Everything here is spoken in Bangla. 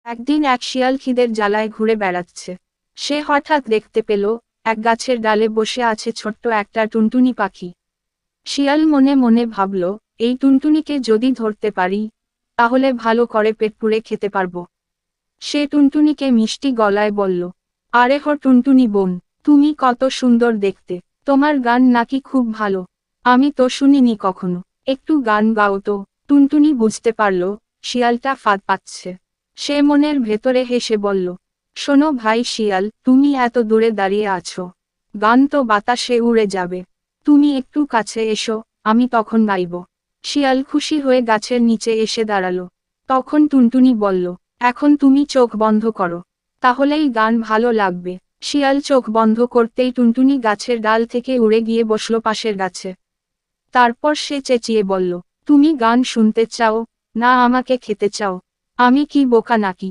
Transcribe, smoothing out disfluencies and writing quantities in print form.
একদিন এক শিয়াল খিদের জ্বালায় ঘুরে বেড়াচ্ছে। সে হঠাৎ দেখতে পেল এক গাছের ডালে বসে আছে ছোট্ট একটা টুনটুনি পাখি। শিয়াল মনে মনে ভাবল, এই টুনটুনিকে যদি ধরতে পারি, তাহলে ভালো করে পেট পুড়ে খেতে পারবো। সে টুনটুনিকে মিষ্টি গলায় বলল, আরে হো টুনটুনি বোন, তুমি কত সুন্দর দেখতে, তোমার গান নাকি খুব ভালো, আমি তো শুনিনি কখনো, একটু গান গাও তো। টুনটুনি বুঝতে পারল শিয়ালটা ফাঁদ পাচ্ছে। সে মনের ভেতরে হেসে বলল, শোনো ভাই শিয়াল, তুমি এত দূরে দাঁড়িয়ে আছো, গান তো বাতাসে উড়ে যাবে, তুমি একটু কাছে এসো, আমি তখন গাইব। শিয়াল খুশি হয়ে গাছের নিচে এসে দাঁড়ালো। তখন টুনটুনি বলল, এখন তুমি চোখ বন্ধ করো, তাহলেই গান ভালো লাগবে। শিয়াল চোখ বন্ধ করতেই টুনটুনি গাছের ডাল থেকে উড়ে গিয়ে বসলো পাশের গাছে। তারপর সে চেঁচিয়ে বলল, তুমি গান শুনতে চাও, না আমাকে খেতে চাও? আমি কি বোকা নাকি?